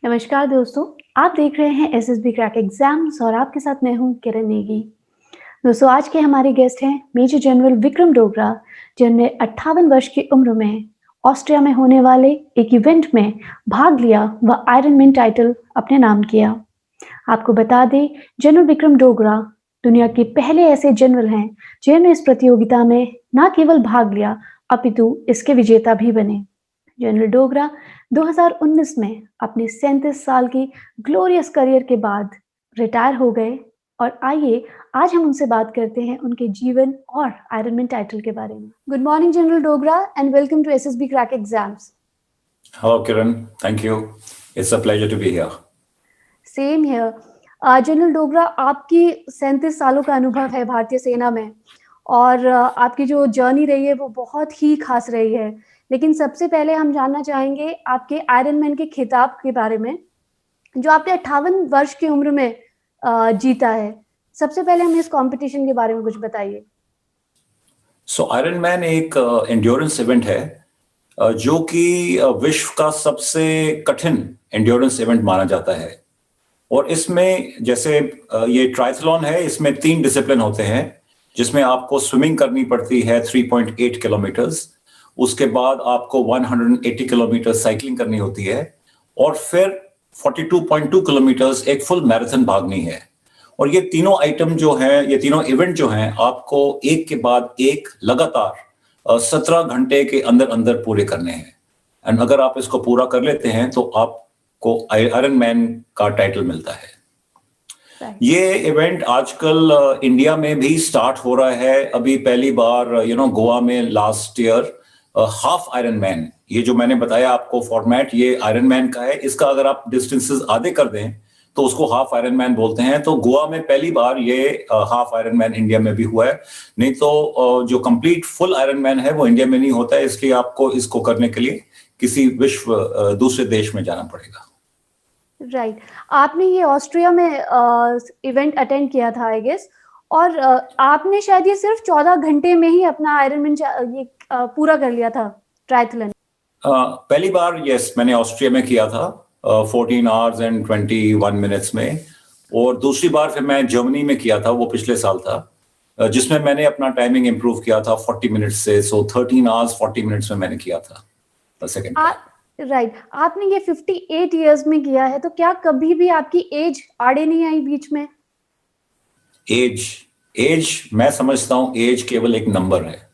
नमस्कार दोस्तों, आप देख रहे हैं एसएसबी क्रैक एग्जाम्स और आपके साथ मैं हूं किरण नेगी। दोस्तों आज के हमारे गेस्ट हैं मेजर जनरल विक्रम डोगरा, जिन्होंने 58 वर्ष की उम्र में ऑस्ट्रिया में होने वाले एक इवेंट में भाग लिया व आयरनमैन टाइटल अपने नाम किया। आपको बता दें, जनरल विक्रम डोगरा दुनिया के पहले ऐसे जनरल हैं जिन्होंने इस प्रतियोगिता में न केवल भाग लिया अपितु इसके विजेता भी बने। जनरल डोगरा 2019 में अपने 37 साल की ग्लोरियस करियर के बाद रिटायर हो गए और आइए आज हम उनसे बात करते हैं उनके जीवन और आयरनमैन टाइटल के बारे में। Good morning general Dogra and welcome to SSB crack exams. Hello Kiran, thank you. It's a pleasure to be here. Same here. General Dogra, आपकी 37 सालों का अनुभव है भारतीय सेना में और आपकी जो जर्नी रही है वो बहुत ही खास रही है। लेकिन सबसे पहले हम जानना चाहेंगे आपके आयरनमैन के खिताब के बारे में, जो आपने 58 वर्ष की उम्र में जीता है। सबसे पहले हमें इस कंपटीशन के बारे में कुछ बताइए। So Ironman एक एंड्योरेंस इवेंट है जो कि विश्व का सबसे कठिन एंड्योरेंस इवेंट माना जाता है। और इसमें जैसे ये ट्रायथलॉन है, इसमें 3 डिसिप्लिन होते हैं जिसमें आपको स्विमिंग करनी पड़ती है 3.8 किलोमीटर्स, उसके बाद आपको 180 किलोमीटर साइकिलिंग करनी होती है और फिर 42.2 किलोमीटर्स एक फुल मैराथन भागनी है। और ये तीनों आइटम जो हैं, ये तीनों इवेंट जो हैं, आपको एक के बाद एक लगातार 17 घंटे के अंदर अंदर पूरे करने हैं। एंड अगर आप इसको पूरा कर लेते हैं तो आपको आयरन मैन का टाइटल मिलता है। ये इवेंट आजकल इंडिया में भी स्टार्ट हो रहा है। अभी पहली बार गोवा में last year half iron man, ये जो मैंने बताया आपको फॉर्मेट, ये आयरन मैन का है। इसका अगर आप डिस्टेंसेस आधे कर दें तो उसको हाफ आयरन मैन बोलते हैं। तो गोवा में पहली बार ये हाफ आयरन मैन इंडिया में भी हुआ है। नहीं तो जो कंप्लीट फुल आयरन मैन है वो इंडिया में नहीं होता है, इसलिए आपको इसको करने के लिए किसी दूसरे देश में जाना पड़ेगा। राइट। आपने ये ऑस्ट्रिया में इवेंट अटेंड किया था आई गेस, और आपने शायद ये सिर्फ 14 घंटे में ही अपना आयरनमैन ये पूरा कर लिया था ट्रायथलन। पहली बार यस मैंने ऑस्ट्रिया में किया था 14 आवर्स एंड 21 मिनट्स में। और दूसरी बार फिर मैं जर्मनी में किया था, वो पिछले साल था, जिसमें मैंने अपना टाइमिंग इंप्रूव किया था 40 मिनट्स से। सो 13 आवर्स 40 मिनट्स में मैंने किया था सेकंड। राइट। आपने ये 58 इयर्स में किया है, तो क्या कभी भी आपकी एज आड़े नहीं आई बीच में? एज मैं समझता हूँ एज केवल एक नंबर है,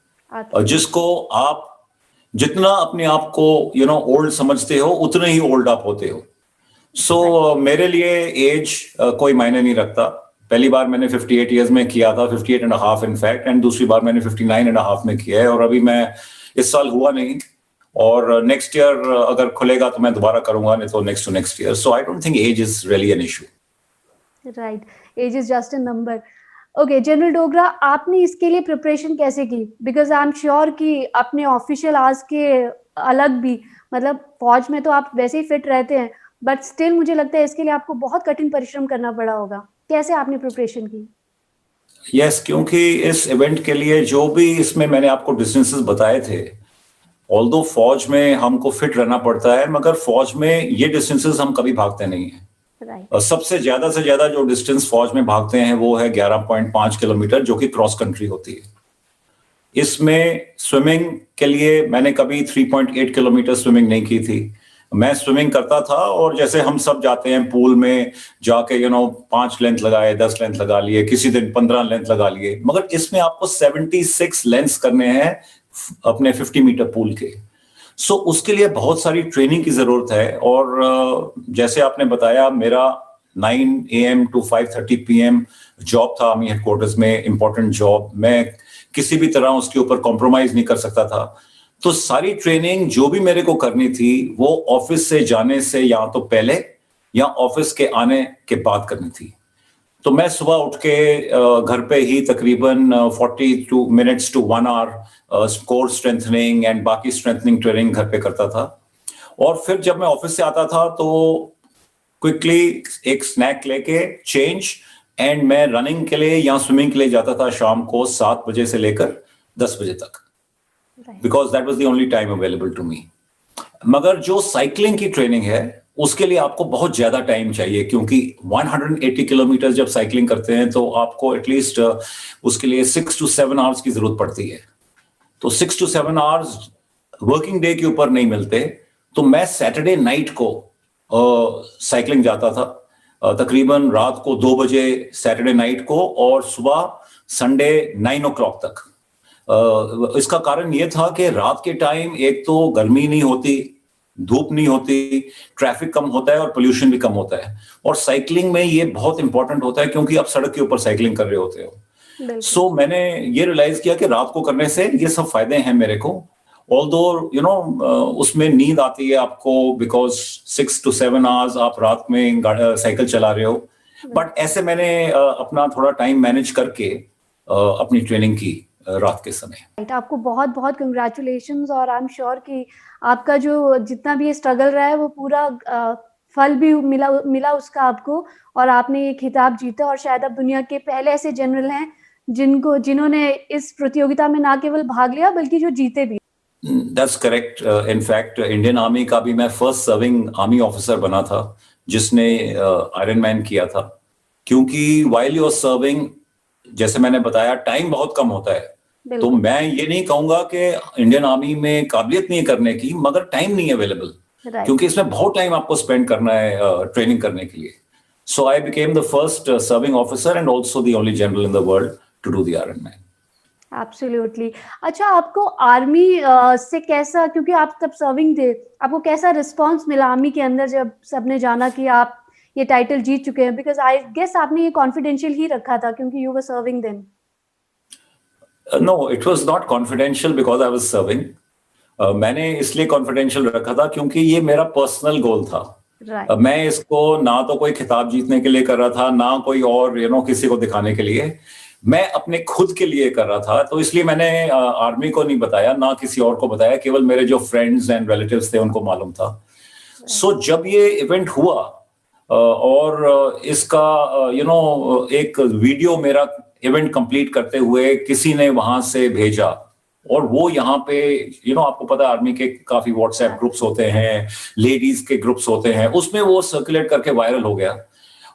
और जिसको आप जितना अपने आप को ओल्ड समझते हो उतने ही ओल्ड आप होते हो। सो मेरे लिए एज कोई मायने नहीं रखता। पहली बार मैंने 58 इयर्स में किया था, 58 एंड हाफ इनफैक्ट, एंड दूसरी बार मैंने 59 एंड हाफ में किया है। और अभी मैं इस साल हुआ नहीं, और नेक्स्ट ईयर अगर खुलेगा तो मैं दोबारा करूंगा, नहीं तो next to next year. So I don't think age is really an issue. Right, age is just a number. Okay general Dogra, आपने इसके लिए प्रिपरेशन कैसे की? बिकॉज आई एम श्योर कि अपने ऑफिशियल आवर्स के अलग भी, मतलब फौज में तो आप वैसे ही फिट रहते हैं, बट स्टिल मुझे लगता है इसके लिए आपको बहुत कठिन परिश्रम करना पड़ा होगा। कैसे आपने प्रिपरेशन की? यस, क्योंकि इस इवेंट के लिए जो भी इसमें मैंने आपको डिस्टेंसेस बताए थे, ऑल्दो फौज में हमको फिट रहना पड़ता है, मगर फौज में ये डिस्टेंसेस हम कभी भागते नहीं हैं। सबसे ज्यादा से ज्यादा जो डिस्टेंस फौज में भागते हैं वो है 11.5 किलोमीटर, जो कि क्रॉस कंट्री होती है। इसमें स्विमिंग के लिए मैंने कभी 3.8 किलोमीटर स्विमिंग नहीं की थी। मैं स्विमिंग करता था, और जैसे हम सब जाते हैं पूल में जाके 5 लेंथ लगाए, 10 लेंथ लगा लिए, किसी दिन 15 लेंथ लगा लिए, मगर इसमें आपको 76 लेंथ करने हैं अपने 50 मीटर पूल के। सो उसके लिए बहुत सारी ट्रेनिंग की जरूरत है। और जैसे आपने बताया, मेरा 9 AM to 5:30 PM जॉब था आर्मी हेडक्वार्टर्स में, इंपॉर्टेंट जॉब। मैं किसी भी तरह उसके ऊपर कॉम्प्रोमाइज नहीं कर सकता था। तो सारी ट्रेनिंग जो भी मेरे को करनी थी वो ऑफिस से जाने से या तो पहले या ऑफिस के आने के बाद करनी थी। तो मैं सुबह उठ के घर पे ही तकरीबन 42 minutes to 1 hour core strengthening and बाकी स्ट्रेंथनिंग ट्रेनिंग घर पे करता था। और फिर जब मैं ऑफिस से आता था तो क्विकली एक स्नैक लेके चेंज, एंड मैं रनिंग के लिए या स्विमिंग के लिए जाता था शाम को 7 बजे से लेकर 10 बजे तक, because that was the only time available to me. मगर जो साइकिलिंग की ट्रेनिंग है उसके लिए आपको बहुत ज्यादा टाइम चाहिए, क्योंकि 180 किलोमीटर जब साइकिलिंग करते हैं तो आपको एटलीस्ट उसके लिए 6 to 7 आवर्स की जरूरत पड़ती है। तो 6 to 7 आवर्स वर्किंग डे के ऊपर नहीं मिलते। तो मैं सैटरडे नाइट को साइकिलिंग जाता था, तकरीबन रात को 2 बजे सैटरडे नाइट को, और सुबह संडे 9 o'clock तक। इसका कारण ये था कि रात के टाइम एक तो गर्मी नहीं होती, धूप नहीं होती, ट्रैफिक कम होता है और पोल्यूशन भी कम होता है। और साइकिलिंग में ये बहुत इंपॉर्टेंट होता है क्योंकि आप सड़क के ऊपर साइकिलिंग कर रहे होते हो। बिल्कुल। सो मैंने ये रियलाइज किया कि रात को करने से ये सब फायदे हैं मेरे को। ऑल्दो उसमें नींद आती है आपको, बिकॉज 6 to 7 आवर्स आप रात में साइकिल चला रहे हो। बट ऐसे मैंने अपना थोड़ा टाइम मैनेज करके अपनी ट्रेनिंग की रात के समय। राइट, आपको बहुत बहुत कंग्रेचुलेशंस, और आई एम श्योर कि आपका जो जितना भी ये स्ट्रगल रहा है वो पूरा फल भी मिला उसका आपको, और आपने ये खिताब जीता, और शायद आप दुनिया के पहले ऐसे जनरल हैं जिन्होंने इस प्रतियोगिता में ना केवल भाग लिया बल्कि जो जीते भी। That's correct. In fact Indian army का भी मैं फर्स्ट सर्विंग आर्मी ऑफिसर बना था जिसने आयरन मैन किया था। क्योंकि वाइल यू आर सर्विंग, जैसे मैंने बताया, टाइम बहुत कम होता है। तो मैं ये नहीं कहूंगा कि इंडियन आर्मी में काबिलियत नहीं करने की, मगर टाइम नहीं अवेलेबल, क्योंकि इसमें बहुत टाइम आपको स्पेंड करना है ट्रेनिंग करने के लिए। So I became the first serving officer and also the only general in the world to do the iron man. Absolutely. अच्छा, आपको आर्मी से कैसा, क्योंकि आप तब सर्विंग थे, आपको कैसा रिस्पांस मिला आर्मी के अंदर जब सबने जाना कि आप ये टाइटल जीत चुके हैं? बिकॉज आई गेस आपने ये कॉन्फिडेंशियल ही रखा था क्योंकि you were serving then. No, it was not confidential because I was serving. मैंने इसलिए कॉन्फिडेंशियल रखा था क्योंकि ये मेरा पर्सनल गोल था। मैं इसको ना तो कोई खिताब जीतने के लिए कर रहा था, ना कोई और किसी को दिखाने के लिए। मैं अपने खुद के लिए कर रहा था। तो इसलिए मैंने आर्मी को नहीं बताया, ना किसी और को बताया, केवल मेरे जो फ्रेंड्स एंड रिलेटिव्स थे उनको मालूम था। सो जब ये इवेंट हुआ और इसका एक वीडियो मेरा इवेंट कंप्लीट करते हुए किसी ने वहां से भेजा, और वो यहाँ पे आपको पता है आर्मी के काफी व्हाट्सएप ग्रुप्स होते हैं, लेडीज के ग्रुप्स होते हैं, उसमें वो सर्कुलेट करके वायरल हो गया।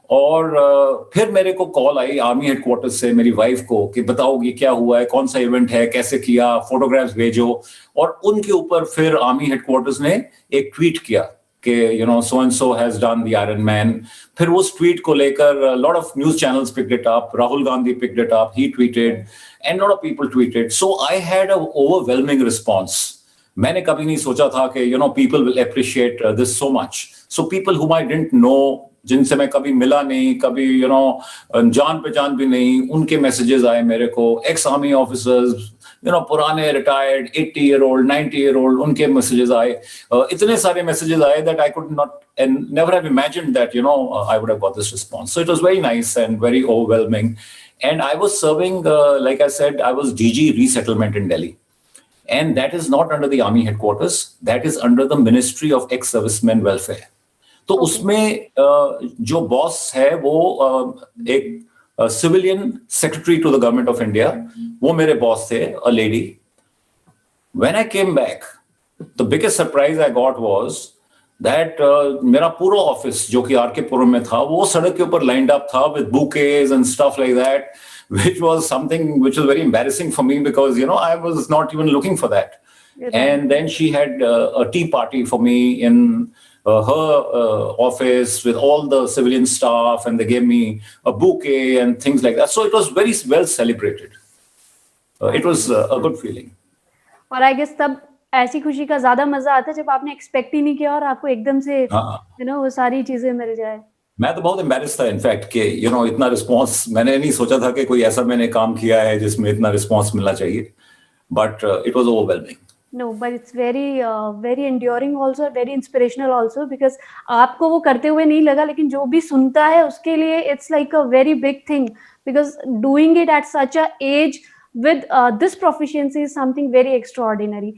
और फिर मेरे को कॉल आई आर्मी हेडक्वार्टर से मेरी वाइफ को कि बताओ ये क्या हुआ है, कौन सा इवेंट है, कैसे किया, फोटोग्राफ्स भेजो। और उनके ऊपर फिर आर्मी हेडक्वार्टर्स ने एक ट्वीट किया कि सो and so has done the iron man. फिर उस ट्वीट को लेकर lot of news channels picked it up, Rahul Gandhi picked it up, he tweeted and lot of people tweeted. So I had a overwhelming response. मैंने कभी नहीं सोचा था कि people will appreciate this so much. So people whom I didn't know, जिनसे मैं कभी मिला नहीं, कभी जान पहचान भी नहीं, उनके मैसेजेस आए मेरे को। एक्स आर्मी ऑफिसर्स, पुराने रिटायर्ड 80-year-old 90-year-old, उनके मैसेजेस आए। इतने सारे मैसेजेस आए that I could not and never have imagined that I would have got this response. So it was very nice and very overwhelming. And I was serving, like I said, I was DG resettlement in Delhi. And that is not under the army headquarters. That is under the Ministry of Ex-Servicemen Welfare. तो उसमें जो boss है वो एक civilian secretary to the government of India, वो मेरे boss थे, a lady. When I came back, the biggest surprise I got was that मेरा पूरा ऑफिस जो कि आरके पुरम में था, वो सड़क के ऊपर लाइंड अप था with bouquets and stuff like that, which was something which was very embarrassing for me because I was not even looking for that. And then she had a tea party for me in her office with all the civilian staff, and they gave me a bouquet and things like that. So it was very well celebrated. It was a good feeling. और I guess तब ऐसी खुशी का ज्यादा मजा आता है जब आपने एक्सपेक्ट ही नहीं किया और आपको एकदम से वो सारी चीजें मिल जाए। मैं तो बहुत एम्बैरेस्ड था इनफैक्ट कि इतना रिस्पांस मैंने नहीं सोचा था कि कोई ऐसा मैंने काम किया है जिसमें इतना रिस्पांस मिलना चाहिए, but it was overwhelming. No, but it's very enduring also, very inspirational also, because आपको वो करते हुए नहीं लगा, लेकिन जो भी सुनता है उसके लिए it's like a very big thing, because doing it at such a age with this proficiency is something very extraordinary.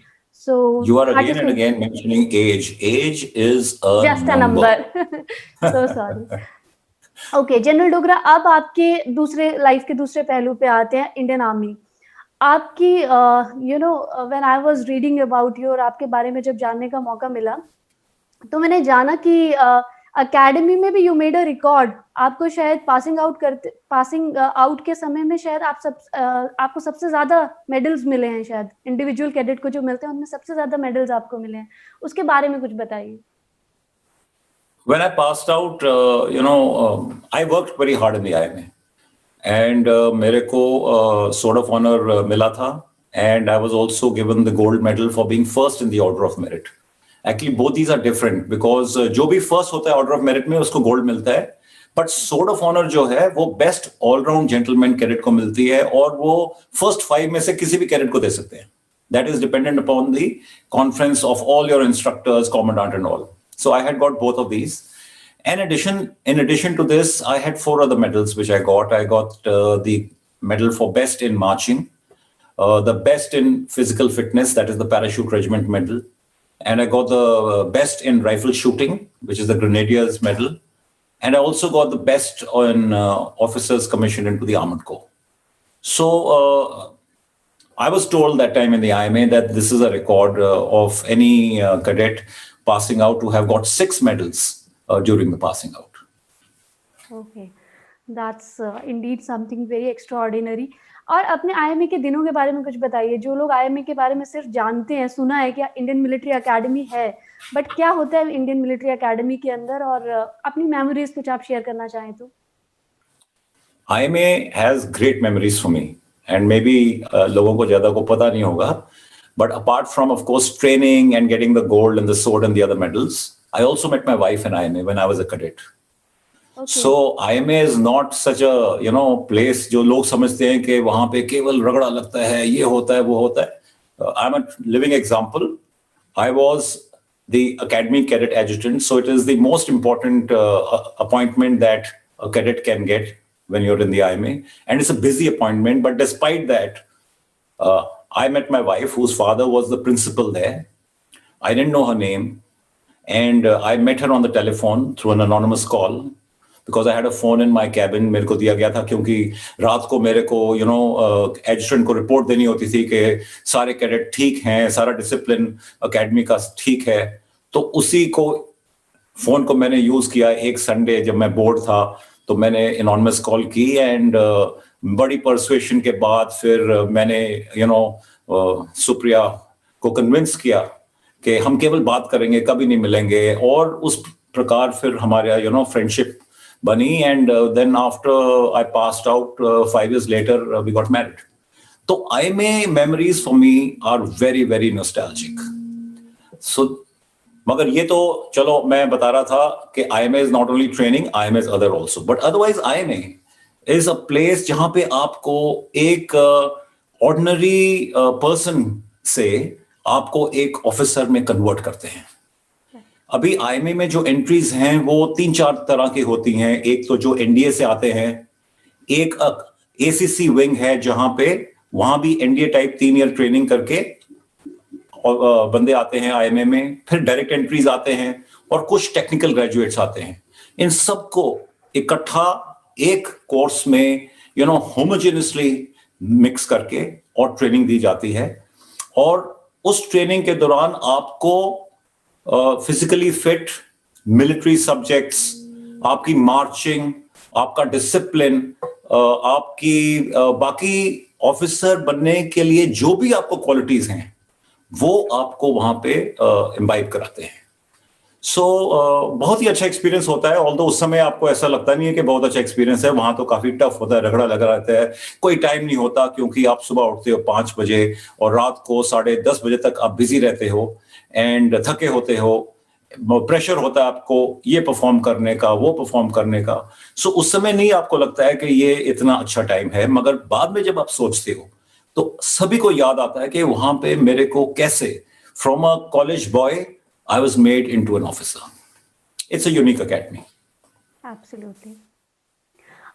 So you are again and again mentioning age. Age is just a number. So sorry. Okay, general Dogra, अब आपके दूसरे life के दूसरे पहलू पे आते हैं, Indian army. आपकी when I was reading about you और आपके बारे में जब जानने का मौका मिला, तो मैंने जाना कि एकेडमी में भी यू मेड अ रिकॉर्ड। आपको शायद पासिंग आउट के समय में शायद आपको सबसे ज्यादा मेडल्स मिले हैं, शायद इंडिविजुअल कैडेट को जो मिलते हैं उनमें सबसे ज्यादा मेडल्स आपको मिले हैं। उसके बारे में कुछ बताइए। When I passed out, I worked very hard in the IMA, and मेरे को sword of honor मिला था, and I was also given the gold medal for being first in the order of merit. Actually, both these are different because जो भी first होता है order of merit में उसको gold मिलता है, but sword of honor जो है वो best all round gentleman cadet को मिलती है, और वो first 5 में से किसी भी cadet को दे सकते हैं. That is dependent upon the conference of all your instructors, commandant and all. So I had got both of these. In addition to this, I had 4 other medals which I got. I got the medal for best in marching, the best in physical fitness, that is the parachute regiment medal, and I got the best in rifle shooting, which is the grenadiers medal, and I also got the best on officers commissioned into the armored corps. So I was told that time in the IMA that this is a record of any cadet passing out to have got 6 medals during the passing out. Okay, that's Indeed something very extraordinary. और अपने IMA के दिनों के बारे में कुछ बताइए। जो लोग आईएमए के बारे में सिर्फ जानते हैं, सुना है कि इंडियन मिलिट्री एकेडमी है, बट क्या होता है इंडियन मिलिट्री एकेडमी के अंदर, और अपनी मेमोरीज कुछ आप शेयर करना चाहें तो। IMA has great memories for me, and maybe लोगों को ज्यादा को पता नहीं होगा, but apart from of course training and getting the gold and the sword and the other medals, I also met my wife in IMA when I was a cadet. So IMA is not such a place जो लोग समझते हैं कि वहां पे केवल रगड़ा लगता है, ये होता है वो होता है। I'm a living example. I was the academy cadet adjutant, so it is the most important appointment that a cadet can get when you're in the IMA, and it's a busy appointment. But despite that, I met my wife, whose father was the principal there. I didn't know her name, and I met her on the telephone through an anonymous call because I had a phone in my cabin. मेरे को दिया गया था क्योंकि रात को मेरे को एडजुटेंट को रिपोर्ट देनी होती थी कि सारे कैडेट ठीक हैं, सारा डिसिप्लिन एकेडमी का ठीक है। तो उसी को फोन को मैंने यूज किया एक संडे जब मैं बोर्ड था, तो मैंने एनोनिमस कॉल की, एंड बड़ी परसुएशन के बाद फिर मैंने सुप्रिया को कन्विंस किया कि हम केवल बात करेंगे, कभी नहीं मिलेंगे, और उस प्रकार फिर हमारा फ्रेंडशिप बनी, and then after I passed out 5 years later we got married. तो IMA memories for me are very very nostalgic. So मगर ये तो चलो मैं बता रहा था कि IMA is not only training, IMA is other also, but otherwise IMA is a place जहां पे आपको एक ordinary person से आपको एक ऑफिसर में कन्वर्ट करते हैं। अभी IMA में जो एंट्रीज हैं वो 3-4 तरह की होती हैं। एक तो जो NDA से आते हैं, एक ACC विंग है जहां पे वहां भी NDA टाइप 3 ईयर ट्रेनिंग करके बंदे आते हैं IMA में। फिर डायरेक्ट एंट्रीज आते हैं और कुछ टेक्निकल ग्रेजुएट्स आते हैं। इन सबको इकट्ठा एक कोर्स में होमोजेनियसली मिक्स करके और ट्रेनिंग दी जाती है, और उस ट्रेनिंग के दौरान आपको फिजिकली फिट, मिलिट्री सब्जेक्ट्स, आपकी मार्चिंग, आपका डिसिप्लिन, आपकी बाकी ऑफिसर बनने के लिए जो भी आपको क्वालिटीज हैं वो आपको वहां पे इम्बाइब कराते हैं। सो बहुत ही अच्छा एक्सपीरियंस होता है। ऑल्दो उस समय आपको ऐसा लगता नहीं है कि बहुत अच्छा एक्सपीरियंस है, वहां तो काफी टफ होता है, रगड़ा लगा रहता है, कोई टाइम नहीं होता क्योंकि आप सुबह उठते हो 5 बजे और रात को 10:30 बजे तक आप बिजी रहते हो एंड थके होते हो। प्रेशर होता है आपको ये परफॉर्म करने का, वो परफॉर्म करने का। सो उस समय नहीं आपको लगता है कि ये इतना अच्छा टाइम है, मगर बाद में जब आप सोचते हो तो सभी को याद आता है कि वहां पे मेरे को कैसे from a college boy I was made into an officer. It's a unique academy. Absolutely.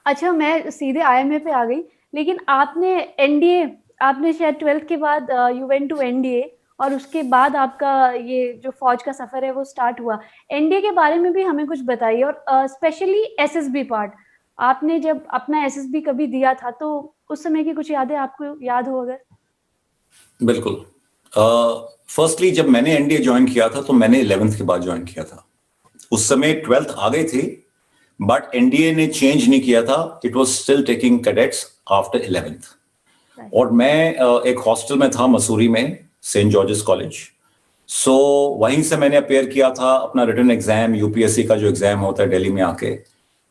अच्छा, मैं सीधे आईएमए पे आ गई, लेकिन आपने एनडीए, आपने शायद 12th के बाद यू वेंट टू एनडीए, और उसके बाद आपका ये जो फौज का सफर है वो स्टार्ट हुआ। एनडीए के बारे में भी हमें कुछ बताइए, और स्पेशली एसएसबी पार्ट। आपने जब अपना एसएसबी कभी दिया था तो उस समय की कुछ यादें आपको याद हो अगर। बिल्कुल। फर्स्टली जब मैंने एनडीए ज्वाइन किया था तो मैंने 11th के बाद ज्वाइन किया था। उस समय 12th आ गई थी, बट एनडीए ने चेंज नहीं किया था। It was still taking cadets after 11th। और मैं एक हॉस्टल में था मसूरी में, सेंट जॉर्जेस कॉलेज। सो वहीं से मैंने अपेयर किया था अपना रिटन एग्जाम, यूपीएससी का जो एग्जाम होता है दिल्ली में आके।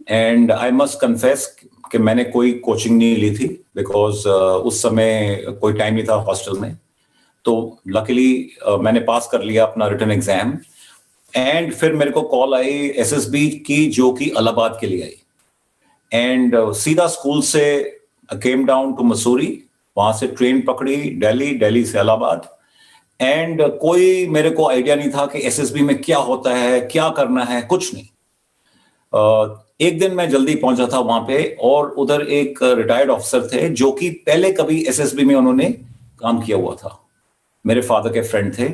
एंड आई मस्ट कन्फेस कि मैंने कोई कोचिंग नहीं ली थी, बिकॉज उस समय कोई टाइम नहीं था हॉस्टल में। तो लकीली मैंने पास कर लिया अपना रिटन एग्जाम। एंड फिर मेरे को कॉल आई एसएसबी की, जो कि इलाहाबाद के लिए आई। एंड सीधा स्कूल से केम डाउन टू मसूरी, वहां से ट्रेन पकड़ी दिल्ली, दिल्ली से इलाहाबाद। एंड कोई मेरे को आइडिया नहीं था कि एसएसबी में क्या होता है, क्या करना है, कुछ नहीं। एक दिन मैं जल्दी पहुंचा था वहां पे, और उधर एक रिटायर्ड ऑफिसर थे जो कि पहले कभी एसएसबी में उन्होंने काम किया हुआ था, मेरे फादर के फ्रेंड थे।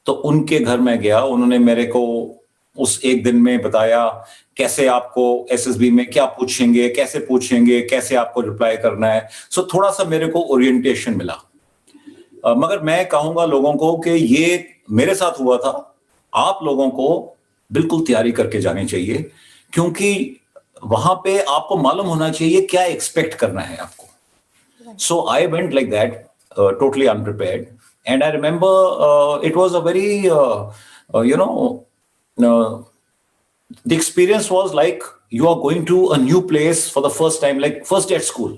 तो उनके घर में गया, उन्होंने मेरे को उस एक दिन में बताया कैसे आपको एसएसबी में क्या पूछेंगे, कैसे आपको रिप्लाई करना है। सो थोड़ा सा मेरे को ओरिएंटेशन मिला। मगर मैं कहूंगा लोगों को कि ये मेरे साथ हुआ था, आप लोगों को बिल्कुल तैयारी करके जानी चाहिए, क्योंकि वहां पे आपको मालूम होना चाहिए क्या एक्सपेक्ट करना है आपको। So I went like that, totally unprepared. And I remember it was a very, the experience was like you are going to a new place for the first time, like first day at school.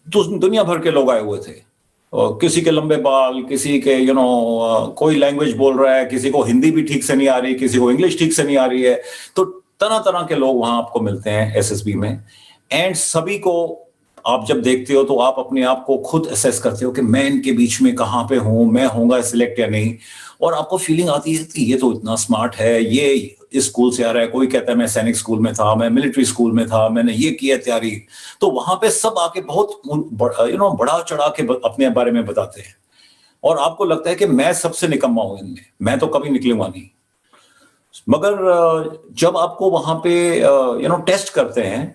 तो दुनिया भर के लोग आए हुए थे, किसी के लंबे बाल, किसी के कोई लैंग्वेज बोल रहा है, किसी को हिंदी भी ठीक से नहीं आ रही, किसी को इंग्लिश ठीक से नहीं आ रही है। तो तरह तरह के लोग वहां आपको मिलते हैं एसएसबी में। एंड सभी को आप जब देखते हो तो आप अपने आप को खुद असेस करते हो कि मैं इनके बीच में कहाँ पे हूँ, मैं होऊंगा सिलेक्ट या नहीं। और आपको फीलिंग आती है कि ये तो इतना स्मार्ट है, ये इस स्कूल से आ रहा है, कोई कहता है मैं सैनिक स्कूल में था, मैं मिलिट्री स्कूल में था, मैंने ये किया तैयारी। तो वहां पे सब आके बहुत बढ़ा चढ़ा के अपने बारे में बताते हैं, और आपको लगता है कि मैं सबसे निकम्मा हूं इनमें, मैं तो कभी निकलूंगा नहीं। मगर जब आपको वहां पे टेस्ट करते हैं,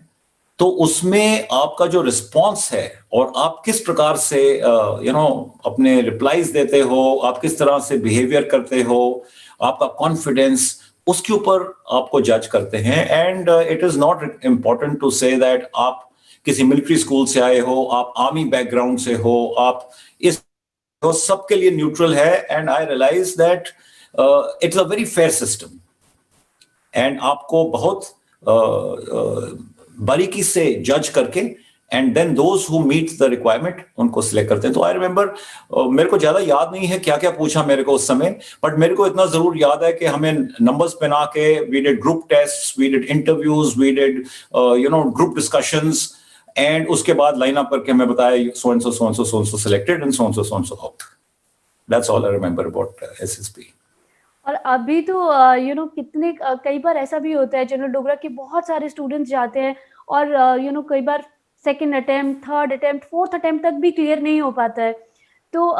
तो उसमें आपका जो रिस्पॉन्स है और आप किस प्रकार से अपने रिप्लाईज देते हो, आप किस तरह से बिहेवियर करते हो, आपका कॉन्फिडेंस, उसके ऊपर आपको जज करते हैं। And it is not important to say that आप किसी मिलिट्री स्कूल से आए हो, आप आर्मी बैकग्राउंड से हो, आप इस तो सबके लिए न्यूट्रल है। And I realise that it's a very fair system. And आपको बहुत बारीकी से जज करके and then those who meet the requirement उनको सिलेक्ट करते हैं। तो आई रिमेंबर, मेरे को ज्यादा याद नहीं है क्या क्या पूछा मेरे को उस समय, बट मेरे को इतना जरूर याद है कि हमें नंबर्स बना के we did group test, we did interviews, we did group discussions. And उसके बाद लाइन अप करके हमें बताया so and so selected and so out. That's all I remember about SSB. और अभी तो कितने कई बार ऐसा भी होता है जनरल डोगरा के बहुत सारे स्टूडेंट्स जाते हैं और कई बार second attempt, third attempt, fourth attempt तक भी क्लियर नहीं हो पाता है। तो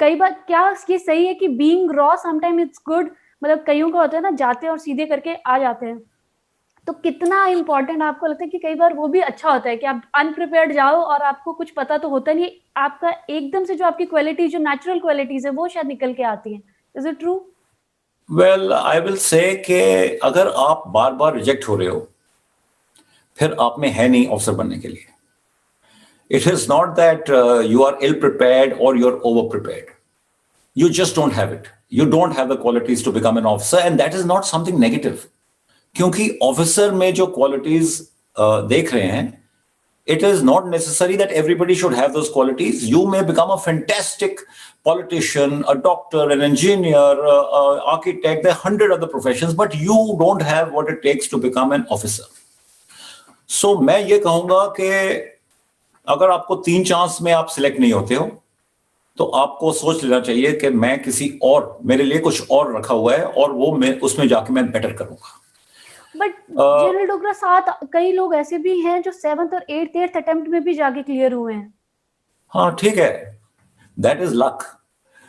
कई बार क्या ये सही है कि being raw sometime it's good, मतलब कईयों का होता है ना जाते हैं और सीधे करके आ जाते हैं, तो कितना इम्पोर्टेंट आपको लगता है कि कई बार वो भी अच्छा होता है कि आप अनप्रिपेयर्ड जाओ और आपको कुछ पता तो होता नहीं, आपका एकदम से जो आपकी क्वालिटी, जो नेचुरल क्वालिटीज है वो शायद निकल के आती हैं। Is it true? Well I will say कि अगर आप बार बार रिजेक्ट हो रहे हो, फिर आप में है नहीं ऑफिसर बनने के लिए। It is not that you are ill prepared और you are over prepared, you just don't have it, you don't have the qualities to become an officer, and that is not something negative। क्योंकि officer में जो qualities देख रहे हैं, it is not necessary that everybody should have those qualities। You may become a fantastic politician, a doctor, an engineer, architect, there are 100 other professions, but you don't have what it takes to become an officer। So मैं ये कहूंगा कि अगर आपको 3 chance में आप select नहीं होते हो, तो आपको सोच लेना चाहिए कि मैं किसी और, मेरे लिए कुछ और रखा हुआ है और वो मैं उसमें जाके मैं बेटर करूंगा। बट जनरल डोगरा साथ कई लोग ऐसे भी हैं जो 7th और 8th अटेम्प्ट में भी जाके क्लियर हुए हैं। हाँ ठीक है, that is luck.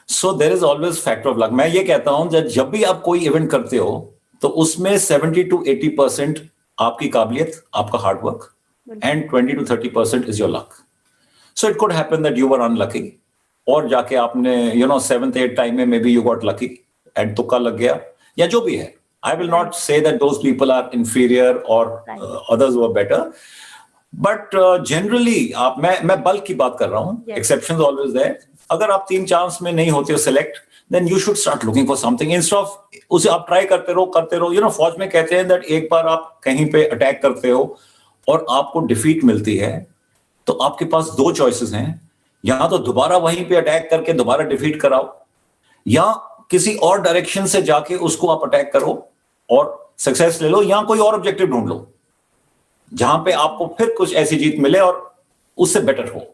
So there is always factor of luck. मैं ये कहता हूं जब भी आप कोई इवेंट करते हो, तो उसमें 70 to 80% आपकी काबिलियत, आपका hard work, and 20 to 30% is your luck. So it could happen that you were unlucky, और जाके आपने सेवेंथ एट टाइम में may be you got lucky and तुक्का लग गया, या जो भी है. I will not say that those people are inferior और others were better, but generally आप मैं बल्क की बात कर रहा हूँ. Exceptions always there. अगर आप 3 चांस में नहीं होते हो select, then you should start looking for something instead of उसे आप ट्राई करते रहो. फौज में कहते हैं दैट एक बार आप कहीं पे अटैक करते हो और आपको डिफीट मिलती है, तो आपके पास 2 चॉइसेस हैं. या तो दोबारा वहीं पे अटैक करके दोबारा डिफीट कराओ, या किसी और डायरेक्शन से जाके उसको आप अटैक करो और सक्सेस ले लो, या कोई और ऑब्जेक्टिव ढूंढ लो जहां पे आपको फिर कुछ ऐसी जीत मिले और उससे बेटर हो.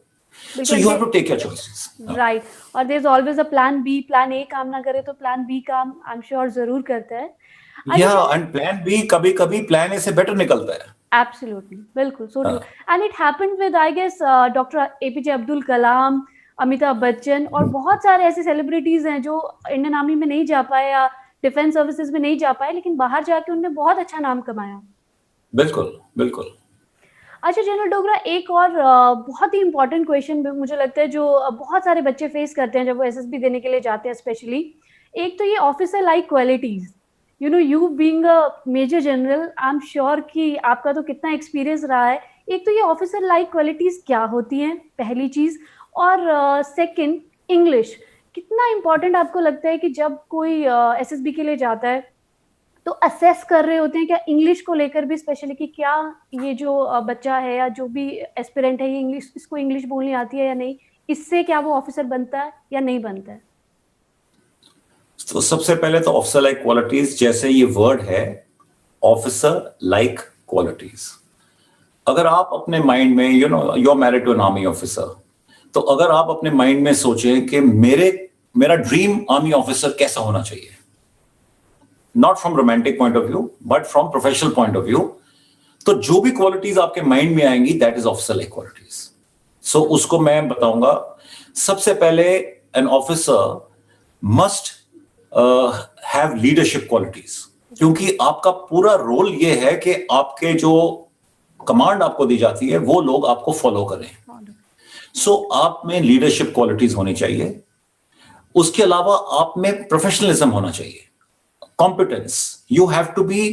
So you have to take your choices. Right. और there's always a plan B. Plan A काम ना करे तो plan B काम I'm sure जरूर करता है. Yeah, and plan B कभी-कभी plan A से better निकलता है. Absolutely, बिल्कुल, so true. And it happened with I guess Dr. APJ Abdul Kalam, Amitabh Bachchan और बहुत सारे ऐसे सेलिब्रिटीज हैं जो इंडियन आर्मी में नहीं जा पाए या डिफेंस सर्विसेज में नहीं जा पाए, लेकिन बाहर जाके उन्होंने बहुत अच्छा नाम कमाया. बिल्कुल, बिल्कुल. अच्छा जनरल डोगरा, एक और बहुत ही इंपॉर्टेंट क्वेश्चन मुझे लगता है जो बहुत सारे बच्चे फेस करते हैं जब वो एसएसबी देने के लिए जाते हैं स्पेशली. एक तो ये officer like qualities, you being a major general, I am sure कि आपका तो कितना एक्सपीरियंस रहा है. एक तो ये ऑफिसर लाइक क्वालिटीज क्या होती हैं, पहली चीज. और सेकंड, इंग्लिश कितना इंपॉर्टेंट आपको लगता है कि जब कोई एसएसबी के लिए जाता है तो असेस कर रहे होते हैं क्या इंग्लिश को लेकर भी, स्पेशली कि क्या ये जो बच्चा है या जो भी एस्पिरेंट है ये इसको इंग्लिश बोलनी आती है या नहीं, इससे क्या वो ऑफिसर बनता है या नहीं बनता है? तो सबसे पहले तो ऑफिसर लाइक क्वालिटीज, जैसे ये वर्ड है ऑफिसर लाइक क्वालिटीज, अगर आप अपने माइंड में you are married to an army officer, तो अगर आप अपने माइंड में सोचें कि मेरा ड्रीम आर्मी ऑफिसर कैसा होना चाहिए, not from romantic point of view but from professional point of view, तो जो भी क्वालिटीज आपके माइंड में आएंगी that is officer like qualities. So उसको मैं बताऊंगा. सबसे पहले an officer must have leadership qualities, क्योंकि आपका पूरा रोल ये है कि आपके जो कमांड आपको दी जाती है वो लोग आपको फॉलो करें. सो आप में लीडरशिप क्वालिटीज होनी चाहिए. उसके अलावा आप में प्रोफेशनलिज्म होना चाहिए, competence. You have to be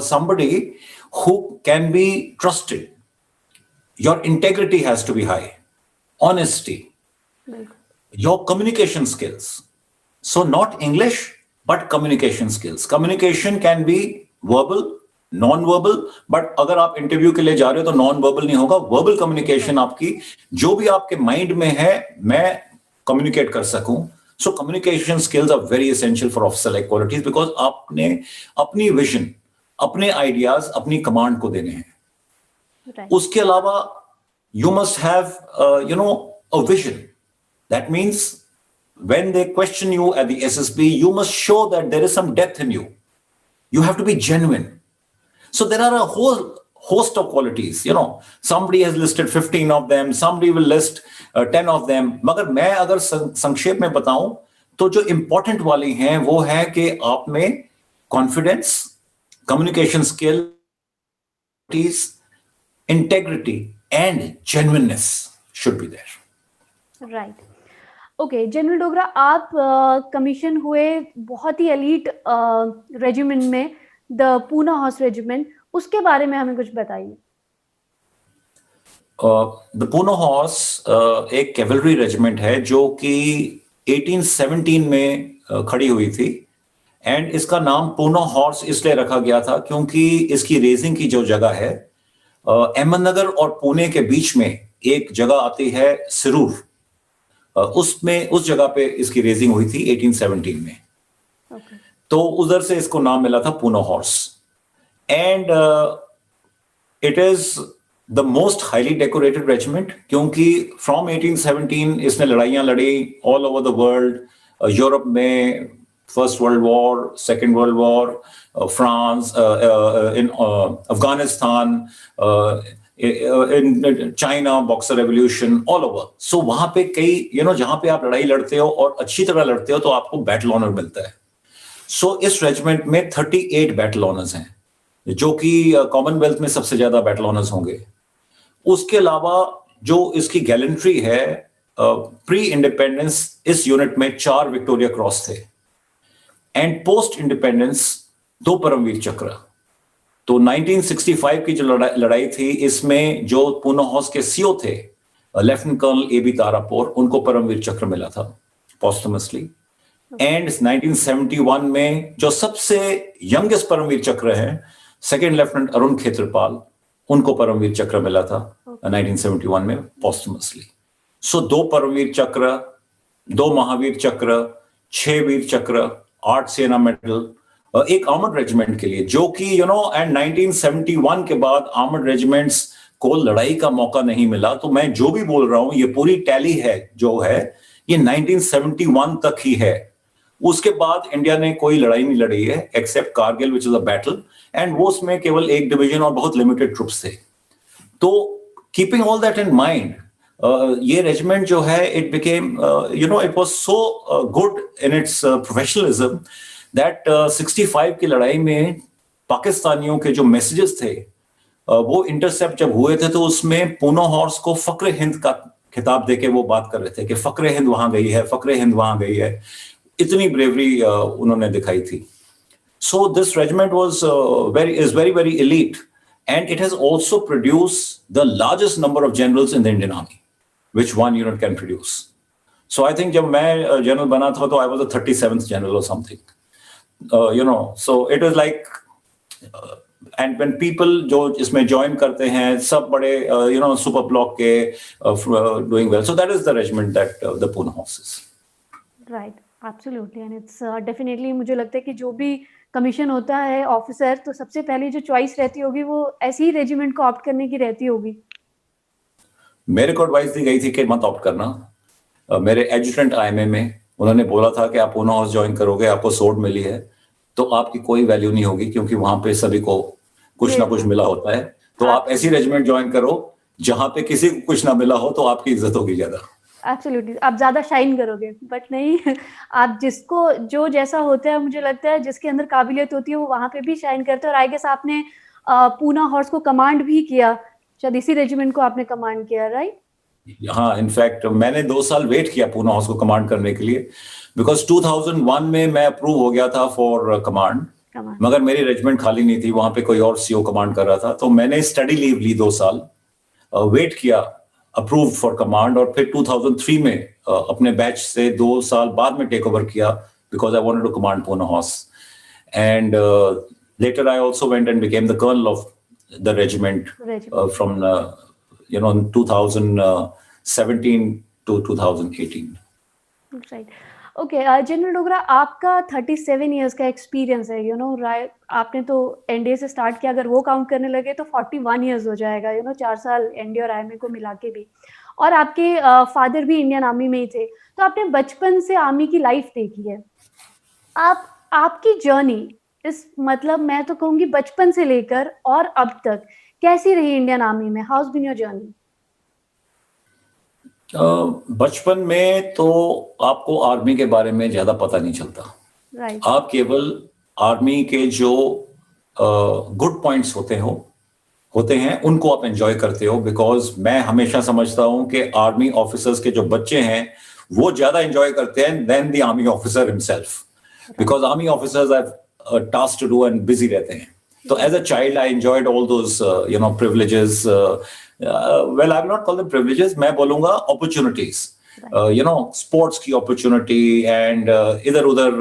somebody who can be trusted. Your integrity has to be high. Honesty. Your communication skills. So not English, but communication skills. Communication can be verbal, non-verbal, but अगर आप interview के लिए जा रहे हो तो non-verbal नहीं होगा. Verbal communication आपकी जो भी आपके माइंड में है मैं कम्युनिकेट कर सकूं. So communication skills are very essential for officer like qualities because आपने अपनी विजन, अपने आइडियाज अपनी कमांड को देने हैं. उसके अलावा you must have a vision. That means when they question you at the SSB, you must show that there is some depth in you. You have to be genuine. So there are a whole host of qualities. Somebody has listed 15 of them, somebody will list 10 of them. मगर मैं अगर संक्षेप में बताऊं तो जो important वाली हैं वो है कि आप में confidence, communication skills, integrity and genuineness should be there. Right. Okay general Dogra, आप कमीशन हुए बहुत ही एलीट रेजिमेंट में, द पूना हॉर्स रेजिमेंट, उसके बारे में हमें कुछ बताइए. द पूना हॉर्स एक कैवलरी रेजिमेंट है जो कि 1817 में खड़ी हुई थी. एंड इसका नाम पूना हॉर्स इसलिए रखा गया था क्योंकि इसकी रेजिंग की जो जगह है अहमदनगर और पुणे के बीच में एक जगह आती है सिरूर, उस जगह पे इसकी रेजिंग हुई थी 1817 में. तो उधर से इसको नाम मिला था Poona Horse. And it is the most highly decorated regiment क्योंकि फ्रॉम 1817 इसने लड़ाइयां लड़ी all over the world. Europe में first world war, second world war, France, in Afghanistan, in China, Boxer Revolution, all over. So वहां पे कई जहां पे आप लड़ाई लड़ते हो और अच्छी तरह लड़ते हो तो आपको बैटल ऑनर मिलता है. सो इस रेजिमेंट में 38 बैटल ऑनर्स हैं जो कि कॉमनवेल्थ में सबसे ज्यादा बैटल ऑनर्स होंगे. उसके अलावा जो इसकी गैलेंट्री है प्री इंडिपेंडेंस इस यूनिट में 4 विक्टोरिया क्रॉस थे and post independence 2 Param Vir Chakra. तो 1965 की जो लड़ाई थी, इसमें जो पूना हाउस के सीओ थे lieutenant colonel A B Tarapore, उनको परमवीर चक्र मिला था पोस्टमसली। एंड 1971 में जो सबसे यंगेस्ट परमवीर चक्र है, सेकेंड लेफ्टिनेंट अरुण खेत्रपाल, उनको परमवीर चक्र मिला था 1971 में पोस्टमसली। सो 2 परमवीर चक्र, 2 महावीर चक्र, 6 वीर चक्र, 8 सेना मेडल, एक आर्मर्ड रेजिमेंट के लिए, जो कि एंड 1971 के बाद आर्मर्ड रेजिमेंट्स को लड़ाई का मौका नहीं मिला। तो मैं जो भी बोल रहा हूं, ये पूरी टैली है जो है, ये 1971 तक ही है। उसके बाद इंडिया ने कोई लड़ाई नहीं लड़ी है except Kargil which is a battle, एंड वो उसमें केवल एक डिवीजन और बहुत लिमिटेड ट्रुप्स थे। तो keeping all that in mind, ये रेजिमेंट जो है, it became it was so good in its professionalism that 65 की लड़ाई में पाकिस्तानियों के जो मैसेजेस थे, वो इंटरसेप्ट जब हुए थे, तो उसमें पूना हॉर्स को फक्र हिंद का खिताब देके वो बात कर रहे थे कि फक्र हिंद वहां गई है, फक्र हिंद वहां गई है। इतनी ब्रेवरी उन्होंने दिखाई थी। So this regiment was very very elite, and it has also produced the largest number of generals in the Indian army which one unit can produce. So I think जब मैं जनरल बना था, तो I was the 37th general और something, so it is like and when people जो इसमें join करते हैं, सब बड़े super block के doing well, so that is the regiment that the Pune Horse is. Right, absolutely, and it's definitely, मुझे लगता है कि जो भी कमीशन होता है ऑफिसर, तो सबसे पहले जो चॉइस रहती होगी वो ऐसी ही रेजिमेंट को ऑप्ट करने की रहती होगी। मेरे को एडवाइस दी गई थी कि मत ऑप्ट करना। मेरे एडजुटेंट आईएमए में उन्होंने बोला था कि आप पूना हाउस ज्वाइन करोगे, आपको सोर्ड मिली है, तो आपकी कोई वैल्यू नहीं होगी, क्योंकि वहां पे सभी को कुछ ना कुछ मिला होता है। तो आप ऐसी रेजिमेंट ज्वाइन करो जहां पे किसी को कुछ ना मिला हो, तो आपकी इज्जत होगी ज्यादा। एब्सोल्युटली, आप ज्यादा शाइन करोगे, बट नहीं, आप जिसको जो जैसा होता है, मुझे लगता है जिसके अंदर काबिलियत होती है वो वहां पे भी शाइन करते हैं। और आई गेस आपने पूना हॉर्स को कमांड भी किया, शायद इसी रेजिमेंट को आपने कमांड किया, राइट? हाँ, इनफैक्ट मैंने 2 साल वेट किया पूना हाउस को कमांड करने के लिए, बिकॉज 2001 में मैं अप्रूव हो गया था फॉर कमांड, मगर मेरी रेजिमेंट खाली नहीं थी, वहां पे कोई और सीओ कमांड कर रहा था। तो मैंने स्टडी लीव ली 2 साल, वेट किया, अप्रूव फॉर कमांड, और फिर 2003 में अपने बैच से 2 साल बाद में टेक ओवर किया, because I wanted to command Poona house. And later I also went and became the colonel of the regiment from 2017 to 2018. Right, okay. General Dogra, आपका 37 इयर्स का एक्सपीरियंस है, राइट? आपने तो एनडीए से स्टार्ट किया, अगर वो काउंट करने लगे तो 41 इयर्स हो जाएगा, 4 साल एनडीए और आईएमए को मिला के भी। और आपके फादर भी इंडियन आर्मी में ही थे, तो आपने बचपन से आर्मी की लाइफ देखी है। आपकी जर्नी, इस मतलब मैं तो कहूंगी बचपन से लेकर और अब तक कैसी रही इंडियन आर्मी में? How's been your journey? बचपन में तो आपको आर्मी के बारे में ज्यादा पता नहीं चलता, राइट। आप केवल आर्मी के जो गुड पॉइंट्स होते हैं उनको आप एंजॉय करते हो। बिकॉज मैं हमेशा समझता हूं कि आर्मी ऑफिसर्स के जो बच्चे हैं वो ज्यादा एंजॉय करते हैं then the army officer himself, because army officers have task to do and busy रहते हैं। तो as a child I enjoyed all those privileges, well, I will not call them privileges, मैं बोलूंगा opportunities, sports की opportunity, and इधर उधर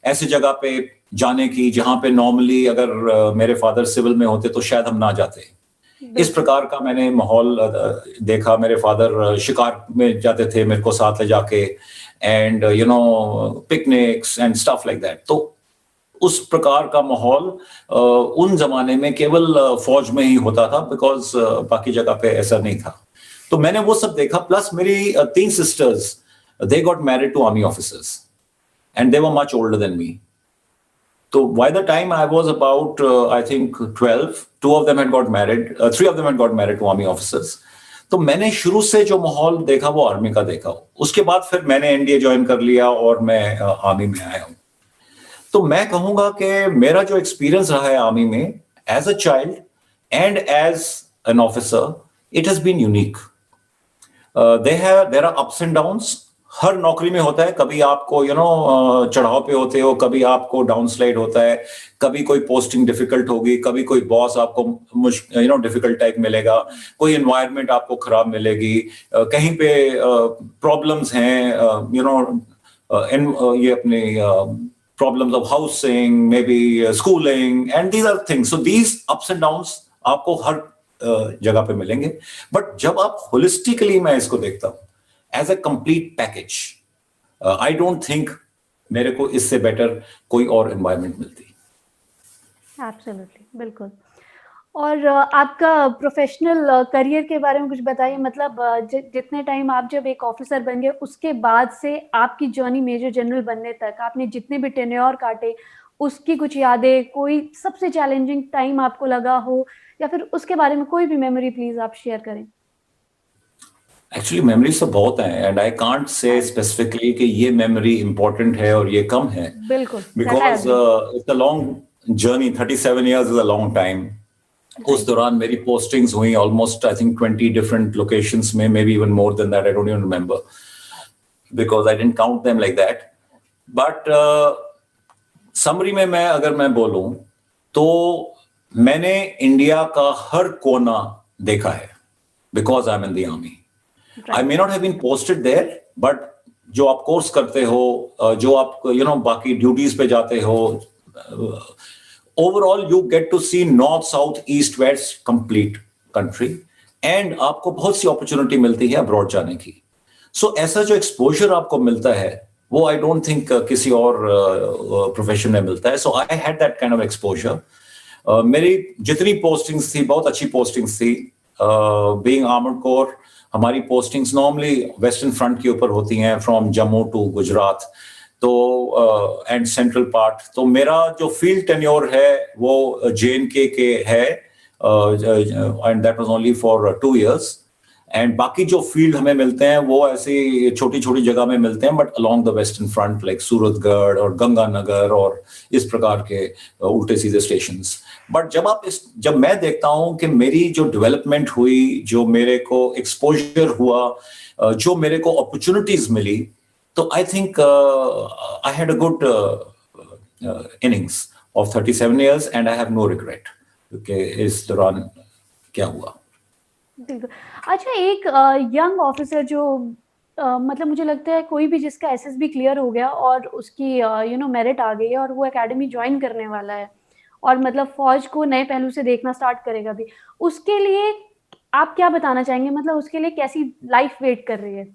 ऐसी जगह पे जाने की जहां पे नॉर्मली अगर मेरे फादर सिविल में होते तो शायद हम ना जाते। इस प्रकार का मैंने माहौल देखा। मेरे फादर शिकार में जाते थे मेरे को साथ ले जाके, and picnics and stuff like that. तो उस प्रकार का माहौल उन जमाने में केवल फौज में ही होता था, बिकॉज बाकी जगह पे ऐसा नहीं था। तो मैंने वो सब देखा। प्लस मेरी 3 sisters, they got married to army officers and they were much older than me. तो by the time I was about I think 12, 2 of them had got married, 3 of them had got married to army officers. तो मैंने शुरू से जो माहौल देखा वो army का देखा। उसके बाद फिर मैंने एनडीए ज्वाइन कर लिया और मैं आर्मी में आया हूँ। तो मैं कहूंगा कि मेरा जो एक्सपीरियंस रहा है आर्मी में as a child and as an officer, it has been unique. There are ups and downs. हर नौकरी में होता है, कभी आपको चढ़ाव पे होते हो, कभी आपको डाउन स्लाइड होता है, कभी कोई पोस्टिंग डिफिकल्ट होगी, कभी कोई बॉस आपको डिफिकल्ट टाइप मिलेगा, कोई एनवायरनमेंट आपको खराब मिलेगी, कहीं पे प्रॉब्लम्स हैं, ये अपने problems of housing, maybe schooling, and these are things. So these ups and downs आपको हर जगह पे मिलेंगे। बट जब आप होलिस्टिकली, मैं इसको देखता हूं as a complete package, I don't think मेरे को इससे बेटर कोई और एनवायरनमेंट मिलती। एब्सोल्युटली, बिल्कुल। और आपका प्रोफेशनल करियर के बारे में कुछ बताइए, मतलब जितने टाइम आप जब एक ऑफिसर बन गए उसके बाद से आपकी जर्नी मेजर जनरल बनने तक आपने जितने भी टेन्योर काटे, उसकी कुछ यादें, कोई सबसे चैलेंजिंग टाइम आपको लगा हो, या फिर उसके बारे में कोई भी मेमोरी प्लीज आप शेयर करें। एक्चुअली मेमोरीज तो बहुत हैं, and I can't say specifically कि ये मेमोरी इंपॉर्टेंट है और ये कम है, बिल्कुल, because it's a long journey. 37 years is a long time. उस दौरान मेरी पोस्टिंग्स हुई almost I think 20 different locations में, may be even more than that, I don't even remember because I didn't count them like that. But summary में अगर मैं बोलूं तो मैंने इंडिया का हर कोना देखा है, because I am in the army. I may not have been posted there, but जो आप कोर्स करते हो, जो आप बाकी ड्यूटीज पे जाते हो, overall you get to see north, south, east, west complete country, and आपको बहुत सी अपॉर्चुनिटी मिलती है अब्रॉड जाने की। सो ऐसा जो एक्सपोजर आपको मिलता है वो आई डोंट थिंक किसी और प्रोफेशन में मिलता है। So I had that kind of exposure. मेरी जितनी पोस्टिंग्स थी बहुत अच्छी पोस्टिंग्स थी। बीइंग आर्मर्ड कोर, हमारी पोस्टिंग्स नॉर्मली वेस्टर्न फ्रंट के ऊपर होती हैं, फ्रॉम जम्मू टू गुजरात, तो एंड सेंट्रल पार्ट। तो मेरा जो फील्ड टेन्योर है वो JNK के है, and that was only for 2 years। And बाकी जो फील्ड हमें मिलते हैं वो ऐसी छोटी छोटी जगह में मिलते हैं, but along the western front, like Suratgarh और गंगानगर और इस प्रकार के उल्टे सीधे स्टेशंस। बट जब मैं देखता हूं कि मेरी जो डेवलपमेंट हुई, जो मेरे को एक्सपोजर हुआ, जो मेरे को अपॉर्चुनिटीज मिली, तो I think I had a good innings of 37 years, and I have no regret कि इस दौरान क्या हुआ। बिल्कुल। अच्छा, एक यंग ऑफिसर जो मतलब मुझे लगता है कोई भी जिसका SSB क्लियर हो गया और उसकी मेरिट आ गई है और वो एकेडमी ज्वाइन करने वाला है और मतलब फौज को नए पहलू से देखना स्टार्ट करेगा भी, उसके लिए आप क्या बताना चाहेंगे, मतलब उसके लिए कैसी लाइफ वेट कर रही है?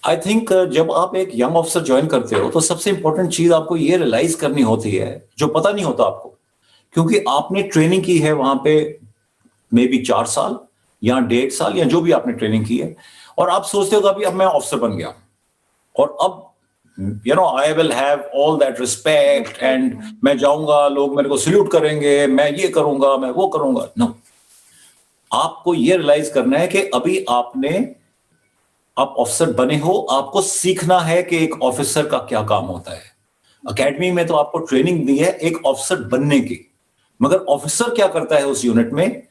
आई थिंक जब आप एक यंग ऑफिसर ज्वाइन करते हो तो सबसे इंपॉर्टेंट चीज आपको ये रियलाइज करनी होती है, जो पता नहीं होता आपको, क्योंकि आपने ट्रेनिंग की है वहां पे मे बी 4 साल या 1.5 साल या जो भी आपने ट्रेनिंग की है, और आप सोचते हो कि अभी अब मैं ऑफिसर बन गया और अब I will have all that respect, and मैं जाऊंगा, लोग मेरे को सल्यूट करेंगे, मैं ये करूंगा, मैं वो करूंगा। नो, आपको ये रियलाइज करना है कि अभी आप ऑफिसर बने हो, आपको सीखना है कि एक ऑफिसर का क्या काम होता है। एकेडमी में तो आपको ट्रेनिंग दी है एक ऑफिसर बनने की, मगर ऑफिसर क्या करता है उस यूनिट में,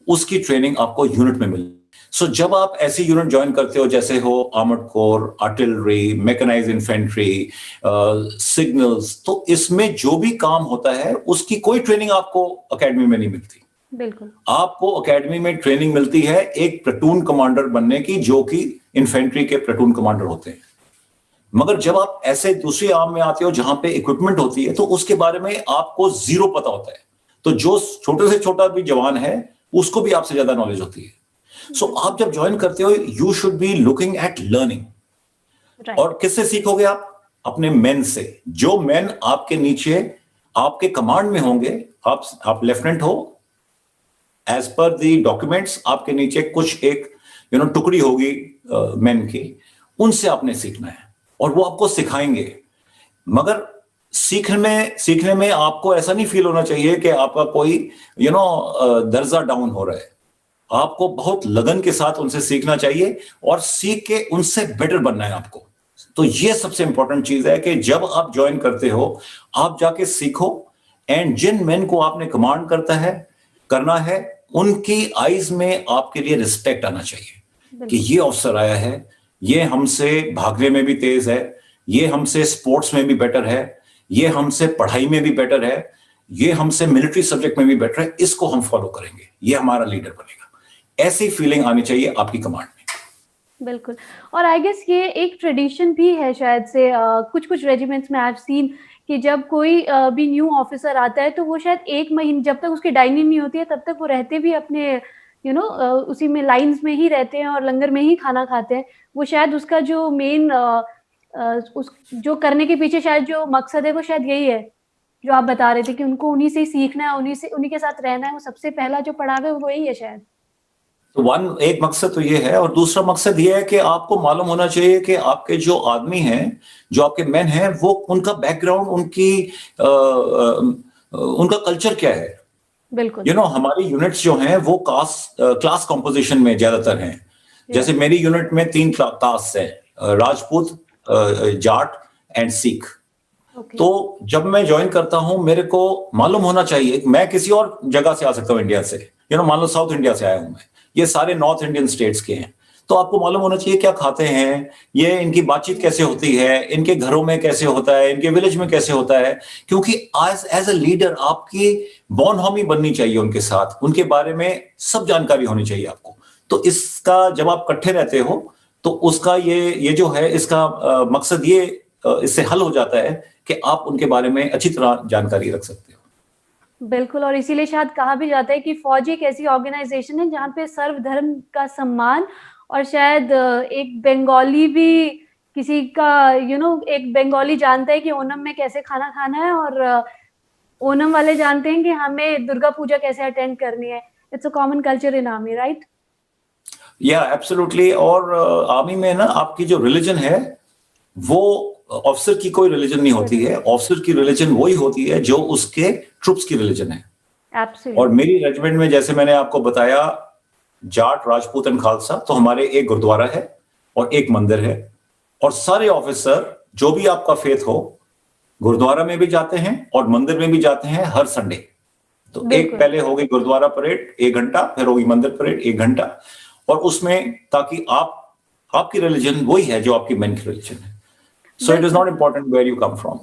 उसकी ट्रेनिंग आपको यूनिट में मिली। सो जब आप ऐसी यूनिट ज्वाइन करते हो जैसे हो armoured corps, artillery, mechanised infantry, signals, तो इसमें जो भी काम होता है उसकी कोई ट्रेनिंग आपको एकेडमी में नहीं मिलती। बिल्कुल, आपको एकेडमी में ट्रेनिंग मिलती है एक प्लेटून कमांडर बनने की, जो कि इन्फेंट्री के प्लेटून कमांडर होते हैं। मगर जब आप ऐसे दूसरी आर्म में आते हो जहां पे इक्विपमेंट होती है, तो उसके बारे में आपको जीरो पता होता है। तो जो छोटे से छोटा भी जवान है उसको भी आपसे ज्यादा नॉलेज होती है। सो आप जब ज्वाइन करते हो, you should be looking at learning. और किससे सीखोगे आप? अपने मेन से। जो मेन आपके नीचे आपके कमांड में होंगे, आप लेफ्टिनेंट हो, एज पर दी डॉक्यूमेंट्स आपके नीचे कुछ एक टुकड़ी होगी मेन की, उनसे आपने सीखना है और वो आपको सिखाएंगे। मगर सीखने में आपको ऐसा नहीं फील होना चाहिए कि आपका कोई दर्जा डाउन हो रहा है। आपको बहुत लगन के साथ उनसे सीखना चाहिए और सीख के उनसे बेटर बनना है आपको। तो ये सबसे इंपॉर्टेंट चीज है कि जब आप ज्वाइन करते हो, आप जाके सीखो, एंड जिन मेन को आपने कमांड करना है, उनकी आईज में आपके लिए रिस्पेक्ट आना चाहिए। कि ये ऑफिसर आया है, ये हमसे भागने में भी तेज है, ये हमसे स्पोर्ट्स में भी बेटर है, ये हमसे पढ़ाई में भी बेटर है, ये हमसे मिलिट्री सब्जेक्ट में भी बेटर है, इसको हम फॉलो करेंगे, ये हमारा लीडर बनेगा। ऐसी फीलिंग आनी चाहिए आपकी कमांड में। बिल्कुल। और आई गेस ये एक ट्रेडिशन भी है शायद से, कुछ-कुछ रेजिमेंट्स में आई हैव सीन कि जब कोई भी न्यू ऑफिसर आता है तो वो शायद 1 महीने जब तक उसकी डाइनिंग नहीं होती है तब तक वो रहते भी अपने उसी में लाइन्स में ही रहते हैं और लंगर में ही खाना खाते हैं। वो शायद उसका जो मेन उस जो करने के पीछे शायद जो मकसद है वो शायद यही है, जो आप बता रहे थे कि उनको उन्हीं से ही सीखना है, उन्हीं के साथ रहना है, वो सबसे पहला जो पड़ाव है वो यही है शायद। तो एक मकसद तो ये है, और दूसरा मकसद ये है कि आपको मालूम होना चाहिए कि आपके जो आदमी हैं, जो आपके मैन हैं, वो उनका बैकग्राउंड, उनका कल्चर क्या है। बिल्कुल। हमारी यूनिट्स जो हैं वो क्लास कॉम्पोजिशन में ज्यादातर हैं। जैसे मेरी यूनिट में 3 कास्ट है, राजपूत, जाट एंड सिख। तो जब मैं ज्वाइन करता हूं, मेरे को मालूम होना चाहिए, मैं किसी और जगह से आ सकता हूं इंडिया से, मान लो साउथ इंडिया से आया हूं मैं, ये सारे नॉर्थ इंडियन स्टेट्स के हैं, तो आपको मालूम होना चाहिए क्या खाते हैं, ये इनकी बातचीत कैसे होती है, इनके घरों में कैसे होता है, इनके विलेज में कैसे होता है, क्योंकि एज अ लीडर आपकी बॉनहॉमी बननी चाहिए उनके साथ, उनके बारे में सब जानकारी होनी चाहिए आपको। तो इसका जब आप इकट्ठे रहते हो तो उसका ये जो है, इसका मकसद ये इससे हल हो जाता है कि आप उनके बारे में अच्छी तरह जानकारी रख सकते हो। बिल्कुल, और इसीलिए शायद कहा भी जाता है कि फौज एक ऐसी ऑर्गेनाइजेशन है जहाँ पे सर्वधर्म का सम्मान, और शायद एक बंगाली भी किसी का एक बंगाली जानता है कि ओणम में कैसे खाना खाना है, और ओणम वाले जानते हैं कि हमें दुर्गा पूजा कैसे अटेंड करनी है। It's a common culture in army, right? या एब्सोल्युटली। और आर्मी में ना आपकी जो रिलीजन है वो ऑफिसर की कोई रिलीजन नहीं होती है, ऑफिसर की रिलीजन वही होती है जो उसके ट्रुप्स की रिलीजन है। Absolutely. और मेरी रेजिमेंट में जैसे मैंने आपको बताया, जाट, राजपूत एंड खालसा, तो हमारे एक गुरुद्वारा है और एक मंदिर है, और सारे ऑफिसर जो भी आपका फेथ हो गुरुद्वारा में भी जाते हैं और मंदिर में भी जाते हैं हर संडे। तो एक पहले हो गई गुरुद्वारा परेड 1 घंटा, फिर होगी मंदिर परेड 1 घंटा, और उसमें ताकि आपकी रिलीजन वही है जो आपकी मेन की रिलीजन है। So it is not important where you come from.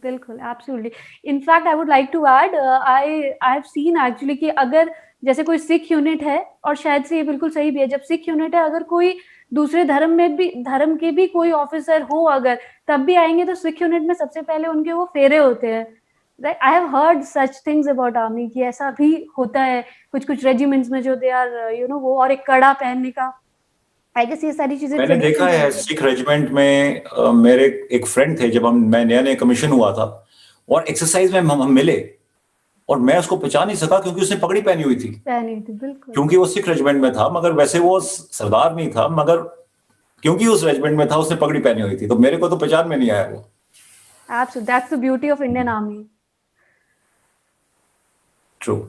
बिल्कुल, absolutely. In fact, I would like to add, I have seen actually कि अगर जैसे कोई सिख यूनिट है, और शायद से ये बिल्कुल सही भी है, जब सिख यूनिट है, अगर कोई दूसरे धर्म के भी कोई ऑफिसर हो अगर, तब भी आएंगे तो सिख यूनिट में सबसे पहले उनके वो फेरे होते हैं। I have heard such things about army कि ऐसा भी होता है कुछ रेजिमेंट्स में, जो दे आर वो, और एक कड़ा पहनने का, आई गेस ये सारी चीजें मैंने देखा है सिख रेजिमेंट में। मेरे एक फ्रेंड थे, जब मैं नया कमीशन हुआ था, और एक्सरसाइज में हम मिले, और मैं उसको पहचान नहीं सका क्योंकि उसने पगड़ी पहनी हुई थी। बिल्कुल, क्योंकि वो सिख रेजिमेंट में था, मगर वैसे वो सरदार नहीं था, मगर क्योंकि उस रेजिमेंट में था उसने पगड़ी पहनी हुई थी, तो मेरे को तो पहचान में नहीं आया वो। Absolutely, that's the beauty of Indian Army. True.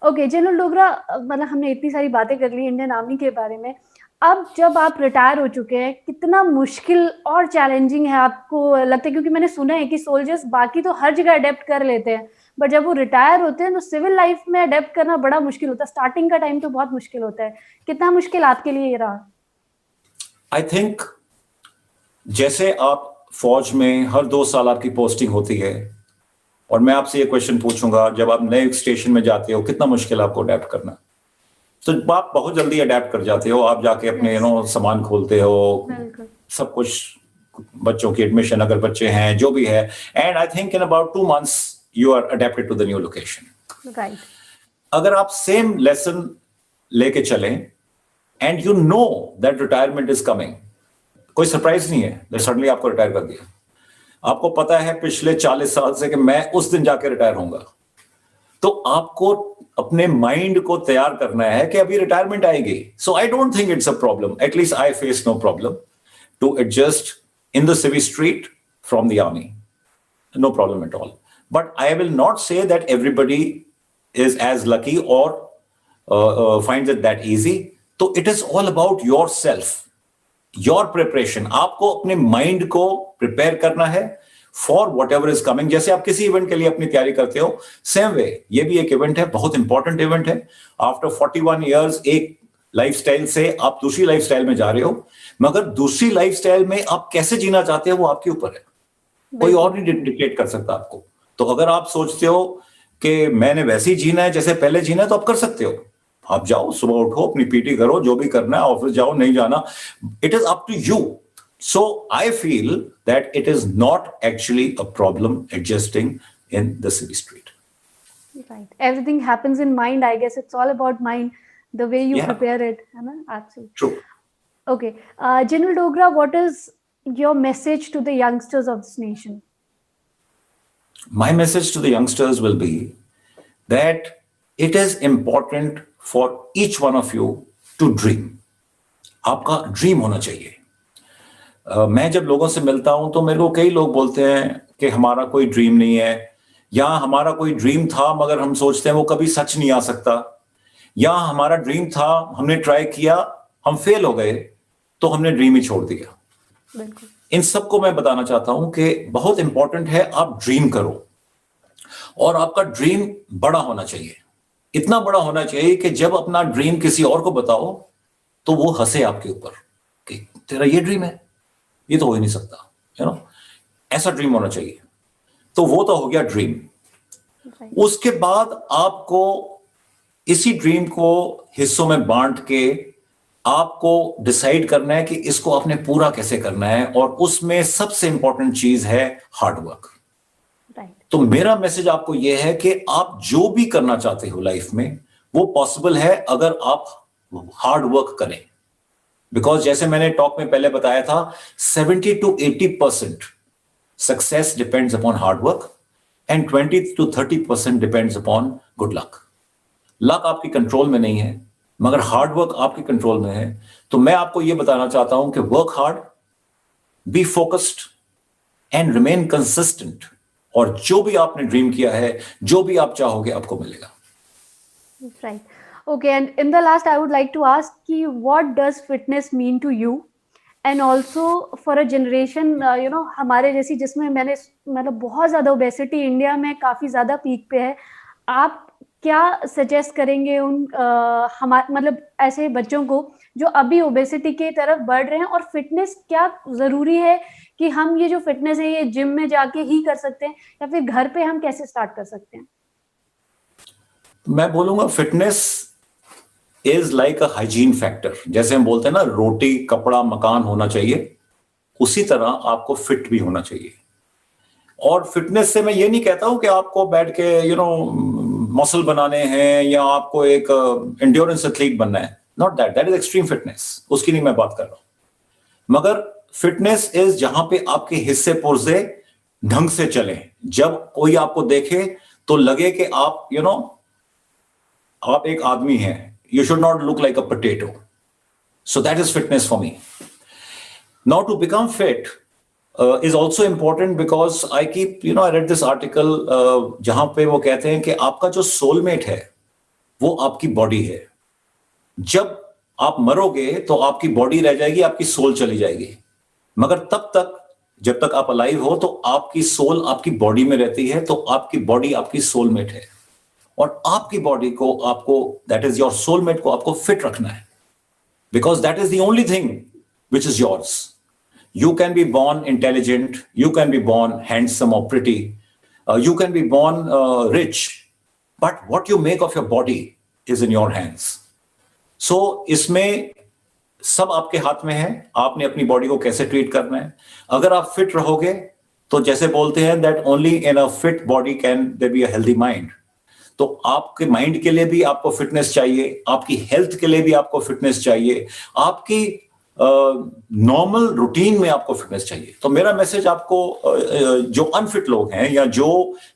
Okay, general Dogra, मतलब हमने इतनी सारी बातें कर ली इंडियन आर्मी के बारे में। अब जब आप रिटायर हो चुके हैं, कितना मुश्किल और चैलेंजिंग है आपको लगता है? क्योंकि मैंने सुना है कि सोल्जर्स बाकी तो हर जगह अडेप्ट कर लेते हैं, बट जब वो रिटायर होते हैं तो सिविल लाइफ में अडेप्ट करना बड़ा मुश्किल होता है। स्टार्टिंग का टाइम तो बहुत मुश्किल होता है। कितना मुश्किल आपके लिए ये रहा? आई थिंक जैसे आप फौज में हर 2 साल आपकी पोस्टिंग होती है, और मैं आपसे ये क्वेश्चन पूछूंगा, जब आप नए स्टेशन में जाते हो कितना मुश्किल आपको अडेप्ट करना, तो आप बहुत जल्दी अडेप्ट कर जाते हो। आप जाके अपने सामान खोलते हो, सब कुछ, बच्चों की एडमिशन अगर बच्चे हैं, जो भी है, and I think in about 2 months you are adapted to the new location. Right. अगर आप सेम लेसन लेके चलें and you know that retirement is coming, कोई सरप्राइज नहीं है सडनली आपको रिटायर कर दिया, आपको पता है पिछले 40 साल से कि मैं उस दिन जाके रिटायर होऊंगा, तो आपको अपने माइंड को तैयार करना है कि अभी रिटायरमेंट आएगी। So I don't think it's a problem, at least I face no problem to adjust in the civil street from the army, no problem at all. But I will not say that everybody is as lucky और finds it that easy. तो it is all about your self, your preparation. आपको अपने mind को prepare करना है for whatever is coming. जैसे आप किसी इवेंट के लिए अपनी तैयारी करते हो, सेम वे ये भी एक इवेंट है, बहुत इंपॉर्टेंट इवेंट है। आफ्टर 41 years एक लाइफस्टाइल से आप दूसरी लाइफस्टाइल में जा रहे हो, मगर दूसरी लाइफस्टाइल में आप कैसे जीना चाहते हो वो आपके ऊपर है, कोई और नहीं डिक्टेट कर सकता आपको। तो अगर आप सोचते हो कि मैंने वैसे ही जीना है जैसे पहले जीना है, तो आप कर सकते हो। आप जाओ, सुबह उठो, अपनी पीटी करो, जो भी करना है, ऑफिस जाओ, नहीं जाना, it is up to you. So I feel that it is not actually a problem adjusting in the city street. Right. Everything happens in mind. I guess it's all about mind, the way you Yeah. prepare it. है ना? Absolutely. True. Okay. General Dogra, what is your message to the youngsters of this nation? My message to the youngsters will be that it is important for each one of you to dream. आपका dream होना चाहिए। मैं जब लोगों से मिलता हूं तो मेरे को कई लोग बोलते हैं कि हमारा कोई ड्रीम नहीं है, या हमारा कोई ड्रीम था मगर हम सोचते हैं वो कभी सच नहीं आ सकता, या हमारा ड्रीम था, हमने ट्राई किया, हम फेल हो गए, तो हमने ड्रीम ही छोड़ दिया। बिल्कुल। इन सबको मैं बताना चाहता हूं कि बहुत इंपॉर्टेंट है आप ड्रीम करो, और आपका ड्रीम बड़ा होना चाहिए, इतना बड़ा होना चाहिए कि जब अपना ड्रीम किसी और को बताओ तो वो हंसे आपके ऊपर कि तेरा ये ड्रीम है, ये तो हो ही नहीं सकता, यू नो, ऐसा ड्रीम होना चाहिए। तो वो तो हो गया ड्रीम। उसके बाद आपको इसी ड्रीम को हिस्सों में बांट के आपको डिसाइड करना है कि इसको आपने पूरा कैसे करना है, और उसमें सबसे इंपॉर्टेंट चीज है हार्ड वर्क। तो मेरा मैसेज आपको यह है कि आप जो भी करना चाहते हो लाइफ में वो पॉसिबल है अगर आप हार्ड वर्क करें। बिकॉज जैसे मैंने टॉक में पहले बताया था, 70 to 80% success depends upon hard work and 20 to 30% depends upon good luck. Luck आपकी कंट्रोल में नहीं है, मगर हार्ड वर्क आपके कंट्रोल में है। तो मैं आपको यह बताना चाहता हूं कि work hard, be focused and remain consistent, और जो भी आपने ड्रीम किया है, जो भी आप चाहोगे, आपको मिलेगा। Right. Okay, and in the last, I would like to ask you, what does fitness mean to you? And also for a generation, हमारे जैसी, जिसमें मैंने मतलब बहुत ज़्यादा ओबेसिटी इंडिया में काफ़ी ज़्यादा पीक पे है, आप क्या सजेस्ट करेंगे उन हमारे मतलब ऐसे बच्चों को जो अभी ओबेसिटी की तरफ बढ़ रहे हैं, और फिटनेस क्या ज़रूरी है कि हम ये जो फिटनेस है ये जिम में जाके ही कर सकते हैं, या फिर घर पे हम कैसे स्टार्ट कर सकते हैं? मैं बोलूंगा fitness is like a hygiene factor. जैसे हम बोलते हैं ना, रोटी कपड़ा मकान होना चाहिए, उसी तरह आपको फिट भी होना चाहिए। और फिटनेस से मैं ये नहीं कहता हूं कि आपको बैठ के मसल बनाने हैं या आपको एक एंड्योरेंस एथलीट बनना है। Not that is extreme fitness, उसकी नहीं मैं बात कर रहा हूं। मगर फिटनेस इज जहां पे आपके हिस्से पुर्जे ढंग से चले, जब कोई आपको देखे तो लगे कि आप आप एक आदमी हैं। You should not look like a potato. So that is fitness for me. Now to become fit is also important because I read this article जहां पे वो कहते हैं कि आपका जो सोलमेट है वो आपकी बॉडी है। जब आप मरोगे तो आपकी बॉडी रह जाएगी, आपकी सोल चली जाएगी, मगर तब तक जब तक आप अलाइव हो तो आपकी सोल आपकी बॉडी में रहती है। तो आपकी बॉडी आपकी सोलमेट है, और आपकी बॉडी को आपको, दैट इज योर सोलमेट को आपको फिट रखना है, because that is the only thing which is yours. You can be born intelligent, you can be born handsome और pretty, you can be born rich, but what you make of your body is in your hands. So इसमें सब आपके हाथ में है, आपने अपनी body को कैसे ट्रीट करना है। अगर आप फिट रहोगे तो जैसे बोलते हैं that only in a fit body can there be a healthy mind. तो आपके माइंड के लिए भी आपको फिटनेस चाहिए, आपकी हेल्थ के लिए भी आपको फिटनेस चाहिए, आपकी नॉर्मल रूटीन में आपको फिटनेस चाहिए। तो मेरा मैसेज आपको जो अनफिट लोग हैं या जो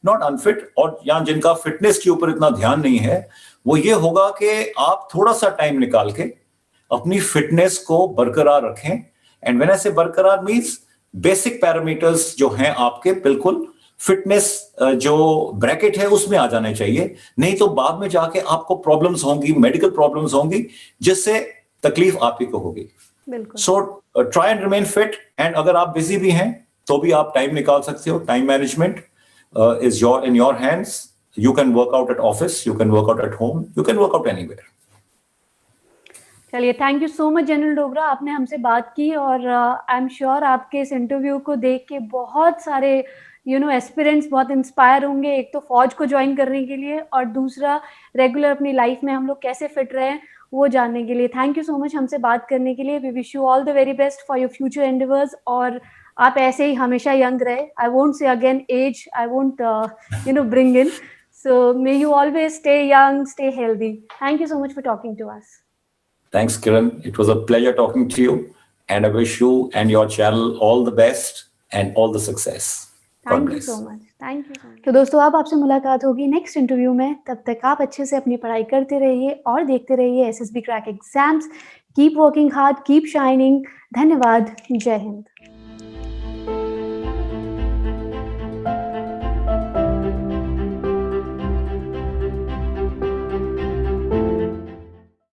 नॉट अनफिट और या जिनका फिटनेस के ऊपर इतना ध्यान नहीं है, वो ये होगा कि आप थोड़ा सा टाइम निकाल के अपनी फिटनेस को बरकरार रखें। एंड व्हेन आई से बरकरार मींस बेसिक पैरामीटर्स जो हैं आपके बिल्कुल फिटनेस जो ब्रैकेट है उसमें आ जाने चाहिए, नहीं तो बाद में जाके आपको प्रॉब्लम्स होंगी, मेडिकल प्रॉब्लम्स होंगी, जिससे तकलीफ आप ही को होगी। So try and remain fit. And अगर आप बिजी भी हैं तो भी आप टाइम निकाल सकते हो। Time management is in your hands. You can work out at office, you can work out at home, you can work out anywhere. चलिए, thank you so much general Dogra, आपने हमसे बात की और आई एम श्योर आपके इस इंटरव्यू को देख के बहुत सारे एस्पिरेंट्स बहुत इंस्पायर होंगे, एक तो फौज को ज्वाइन करने के लिए और दूसरा रेगुलर अपनी लाइफ में हम लोग कैसे फिट रहें वो जानने के लिए। थैंक यू सो मच हमसे बात करने के लिए। We wish you all the very best for your future endeavours और आप ऐसे ही हमेशा यंग रहे। I won't say again age, I won't bring in, so may you always stay young, stay healthy. Thank you so much for talking to us. Thanks, Kiran. It was a pleasure talking to you, and I wish you and your channel all the best and all the success. God thank you bless. So much, thank you so much. तो दोस्तों, अब आपसे मुलाकात होगी next interview में। तब तक आप अच्छे से अपनी पढ़ाई करते रहिए और देखते रहिए SSB crack exams. Keep working hard, keep shining. धन्यवाद, जय हिंद।